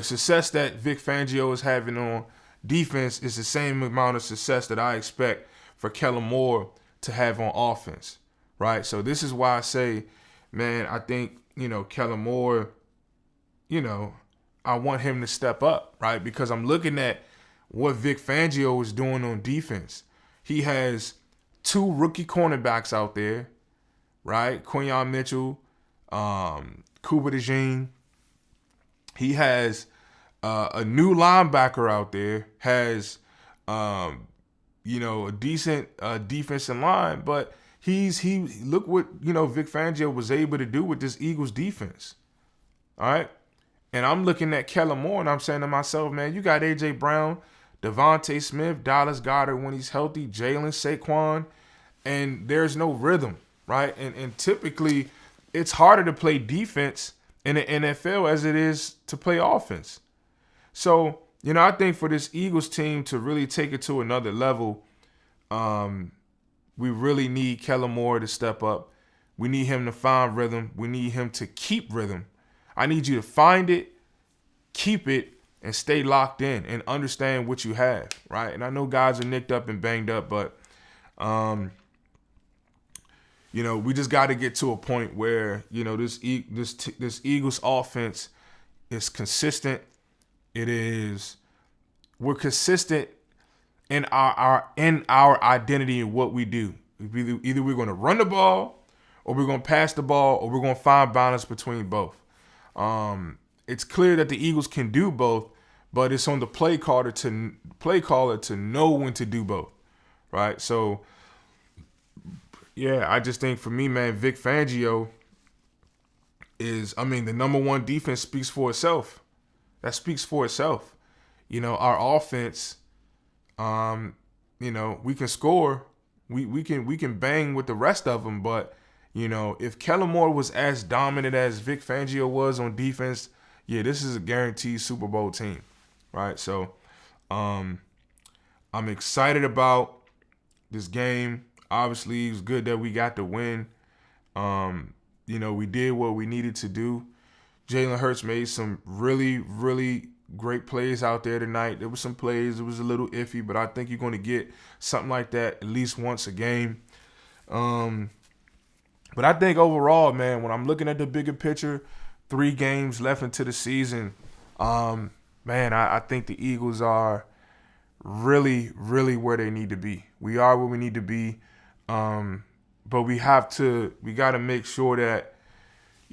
success that Vic Fangio is having on defense is the same amount of success that I expect for Kellen Moore to have on offense, right? So this is why I say, man, I think, Kellen Moore, I want him to step up, right? Because I'm looking at what Vic Fangio is doing on defense. He has 2 rookie cornerbacks out there, right? Quinyon Mitchell, Cuba DeJean. He has a new linebacker out there, has a decent defensive line, but look what Vic Fangio was able to do with this Eagles defense. All right. And I'm looking at Kellen Moore and I'm saying to myself, man, you got A.J. Brown, Devontae Smith, Dallas Goedert when he's healthy, Jalen, Saquon, and there's no rhythm, right? And typically it's harder to play defense in the NFL as it is to play offense. So, I think for this Eagles team to really take it to another level, we really need Kellen Moore to step up. We need him to find rhythm. We need him to keep rhythm. I need you to find it, keep it, and stay locked in and understand what you have, right? And I know guys are nicked up and banged up, but, we just got to get to a point where, this Eagles offense is consistent. We're consistent in our identity and what we do. Either we're going to run the ball, or we're going to pass the ball, or we're going to find balance between both. It's clear that the Eagles can do both, but it's on the play caller to know when to do both, right? So, yeah, I just think for me, man, Vic Fangio the number one defense speaks for itself. That speaks for itself. Our offense, we can score. We can bang with the rest of them, but if Kellen Moore was as dominant as Vic Fangio was on defense, yeah, this is a guaranteed Super Bowl team, right? So, I'm excited about this game. Obviously, it was good that we got the win. We did what we needed to do. Jalen Hurts made some really, really great plays out there tonight. There were some plays, it was a little iffy, but I think you're going to get something like that at least once a game. But I think overall, man, when I'm looking at the bigger picture, 3 games left into the season, man, I think the Eagles are really, really where they need to be. We are where we need to be. But we got to make sure that,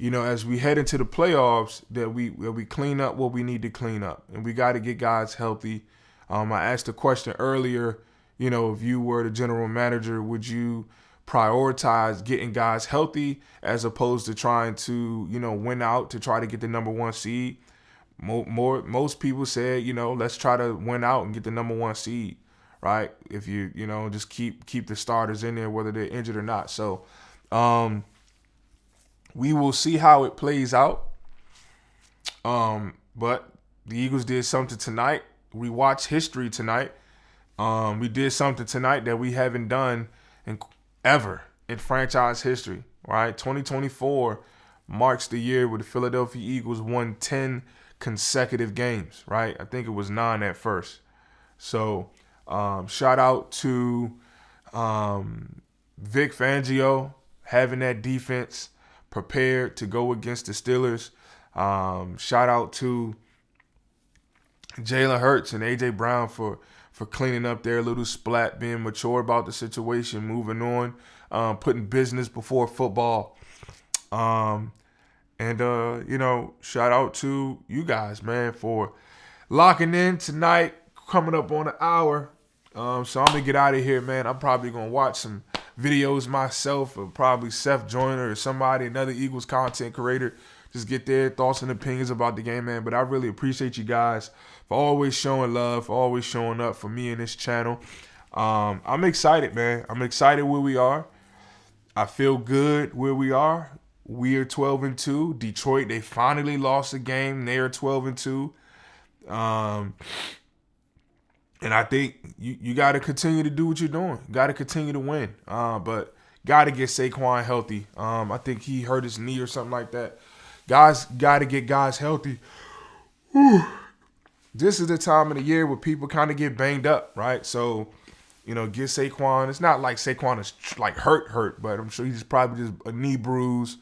as we head into the playoffs, that we clean up what we need to clean up. And we got to get guys healthy. I asked a question earlier, if you were the general manager, would you prioritize getting guys healthy as opposed to trying to, win out to try to get the number 1 seed? Most people said, let's try to win out and get the number 1 seed, right? If you, just keep the starters in there, whether they're injured or not. So, we will see how it plays out. But the Eagles did something tonight. We watched history tonight. We did something tonight that we haven't done ever in franchise history, right? 2024 marks the year where the Philadelphia Eagles won 10 consecutive games, right? I think it was 9 at first. So shout out to Vic Fangio having that defense prepared to go against the Steelers. Shout out to Jalen Hurts and A.J. Brown for cleaning up their little splat, being mature about the situation, moving on, putting business before football. And shout out to you guys, man, for locking in tonight, coming up on an hour. So I'm going to get out of here, man. I'm probably going to watch some videos myself, or probably Seth Joyner or somebody, another Eagles content creator, just get their thoughts and opinions about the game, man. But I really appreciate you guys for always showing love, for always showing up for me and this channel. I'm excited, man. I'm excited where we are. I feel good where we are. We are 12-2. Detroit, they finally lost a game. They are 12-2. And I think you got to continue to do what you're doing. Got to continue to win. But got to get Saquon healthy. I think he hurt his knee or something like that. Guys, got to get guys healthy. Whew. This is the time of the year where people kind of get banged up, right? So, get Saquon. It's not like Saquon is like hurt, but I'm sure he's probably just a knee bruise.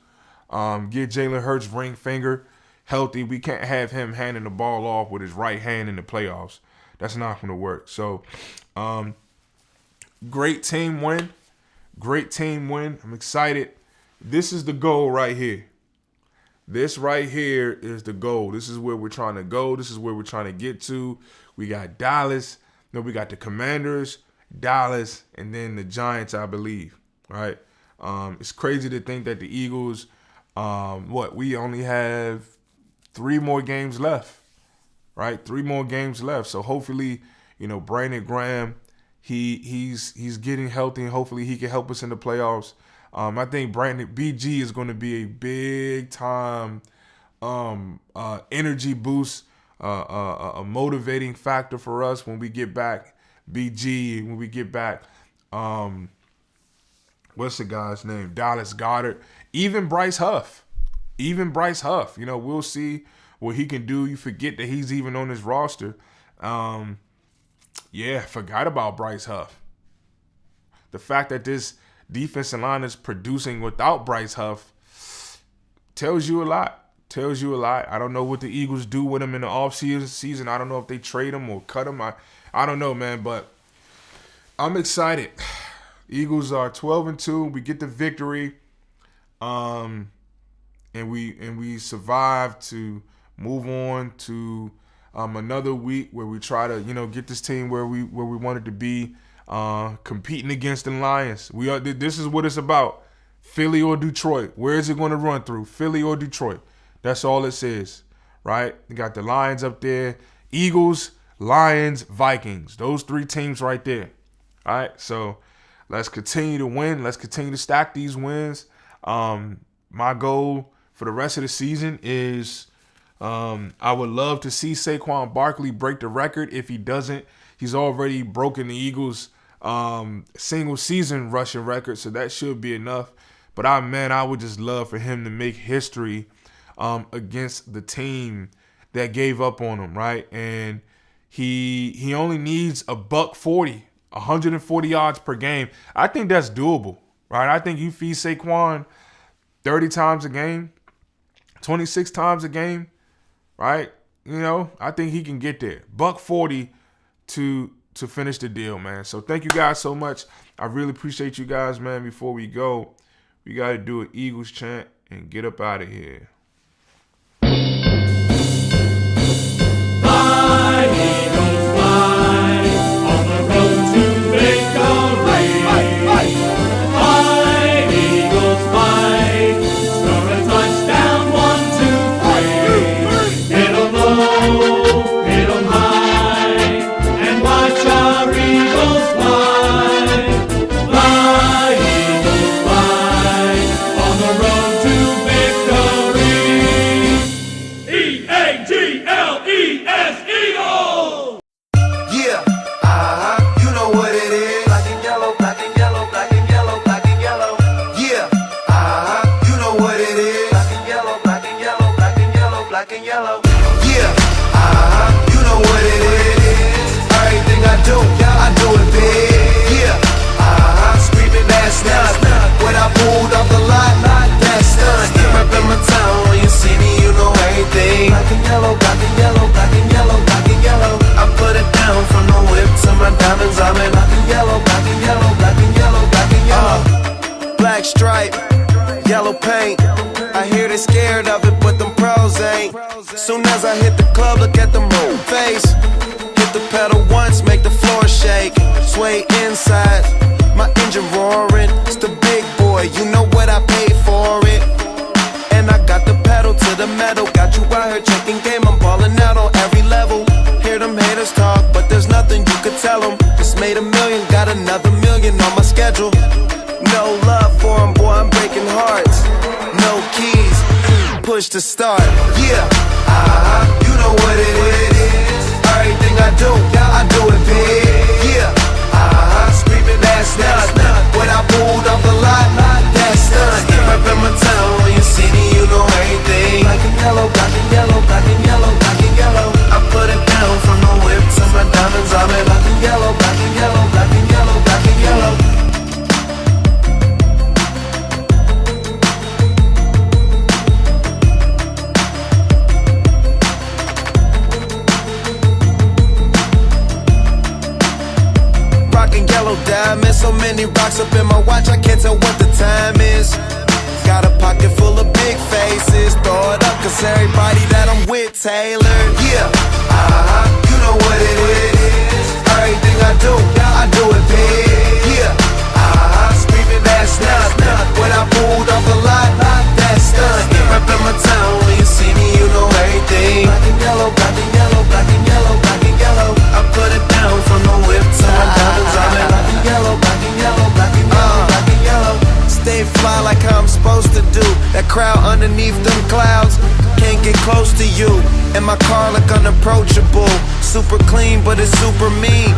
Get Jalen Hurts' ring finger healthy. We can't have him handing the ball off with his right hand in the playoffs. That's not going to work. So, great team win. Great team win. I'm excited. This is the goal right here. This right here is the goal. This is where we're trying to go. This is where we're trying to get to. We got Dallas. No, we got the Commanders, Dallas, and then the Giants, I believe. Right? It's crazy to think that the Eagles, we only have 3 more games left. Right? 3 more games left. So hopefully, Brandon Graham, he's getting healthy, and hopefully he can help us in the playoffs. I think Brandon BG is going to be a big time energy boost, a motivating factor for us when we get back. BG, when we get back, what's the guy's name? Dallas Goedert, even Bryce Huff. We'll see what he can do. You forget that he's even on his roster. Forgot about Bryce Huff. The fact that this defensive line is producing without Bryce Huff tells you a lot. I don't know what the Eagles do with him in the offseason. I don't know if they trade him or cut him. I don't know, man, but I'm excited. Eagles are 12-2. We get the victory. And we survive to move on to another week where we try to, get this team where we wanted to be. Competing against the Lions. This is what it's about. Philly or Detroit. Where is it going to run through? Philly or Detroit. That's all it says, right? You got the Lions up there. Eagles, Lions, Vikings. Those 3 teams right there. All right, so let's continue to win. Let's continue to stack these wins. My goal for the rest of the season is I would love to see Saquon Barkley break the record. If he doesn't, he's already broken the Eagles' single season rushing record, so that should be enough. But I would just love for him to make history against the team that gave up on him, right? And he only needs $140, 140 yards per game. I think that's doable, right? I think you feed Saquon 30 times a game, 26 times a game, right? You know, I think he can get there. $140 to finish the deal, man. So thank you guys so much. I really appreciate you guys, man. Before we go, we got to do an Eagles chant and get up out of here. Fly, Eagles, fly, on the road to victory. Fly, Eagles, fly, score a touchdown, 1, 2, 3. Hit 'em low, hit 'em high, and watch our Eagles fly. Fly, Eagles, fly, on the road to victory. E-A-G-L-E-S, Eagles! Yeah, you know what it is. Black and yellow, black and yellow, black and yellow, black and yellow. Yeah, you know what it is. Black and yellow, black and yellow, black and yellow, black and yellow. Yeah, you know what it is. Everything I do it big. Yeah, screaming that's done. When I pulled off the lot, that's done. Reppin' my town, when you see me, you know everything. Black and yellow, black and yellow, black and yellow, black and yellow. I put it down from the whip to my diamonds. I'm in black and yellow, black and yellow, black and yellow, black and yellow. Black stripe, yellow paint. I hear they scared of it, but them pros ain't. Soon as I hit the club, look at them whole face. Hit the pedal once, make the floor shake. Sway inside, my engine roaring. It's the big boy, you know what I paid for it. And I got the pedal to the metal. Got you out here checking game, I'm ballin' out on every level. Hear them haters talk, but there's nothing you could tell them. Just made $1 million, got another $1 million on my schedule. No love for them, boy, I'm breaking hearts. No keys, push to start. Yeah, you know what it is. Everything I do it big. Yeah, screaming that's done. When I pulled off the lot, that's done. Reppin' my town, when you see me, you know everything. Black and yellow, black and yellow, black and yellow, black and yellow. I put it down from the whip to my diamonds. I'm in black and yellow, black and yellow, black and yellow, black and yellow. Yellow diamonds, so many rocks up in my watch, I can't tell what the time is. Got a pocket full of big faces, throw it up, cause everybody that I'm with tailored. Yeah, you know what it is. Everything I do it big. Yeah, screaming that's done. When I pulled off the lot, that's done. Reppin' my town, when you see me, you know everything. Black and yellow, black and yellow, black and yellow, black and yellow. I put it down from the whip to my diamonds. I'm in black and yellow, black and yellow, black and yellow, black and yellow. Stay fly like how I'm supposed to do. That crowd underneath them clouds can't get close to you. And my car look unapproachable. Super clean, but it's super mean.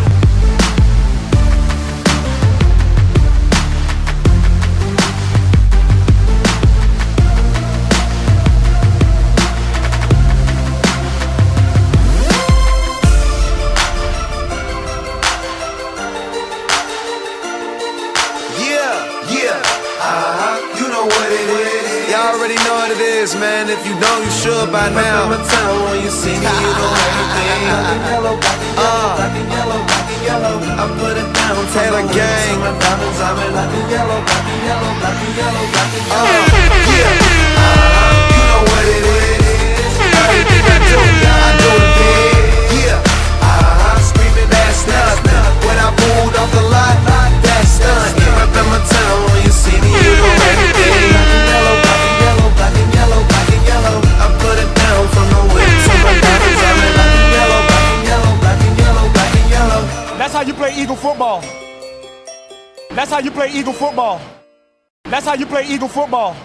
Man, if you know, you should by now. Reppin' my town, when you see me, you know everything. Black and yellow, black and yellow, black and yellow, black and yellow. I put it down, Taylor gang. My diamonds, I'm in black and yellow, black and yellow, black and yellow, black and yellow. Yeah, you know what it is. Everything I do it big. Yeah, screaming that's done. When I pulled off the lot, that's done. Reppin' my town, when you see me, you know everything. Black and yellow, black and yellow, black and yellow, black and yellow. I put it down from the whip to my diamonds. I'm in black and yellow, black and yellow, black and yellow, black and yellow. That's how you play Eagle football. That's how you play Eagle football. That's how you play Eagle football.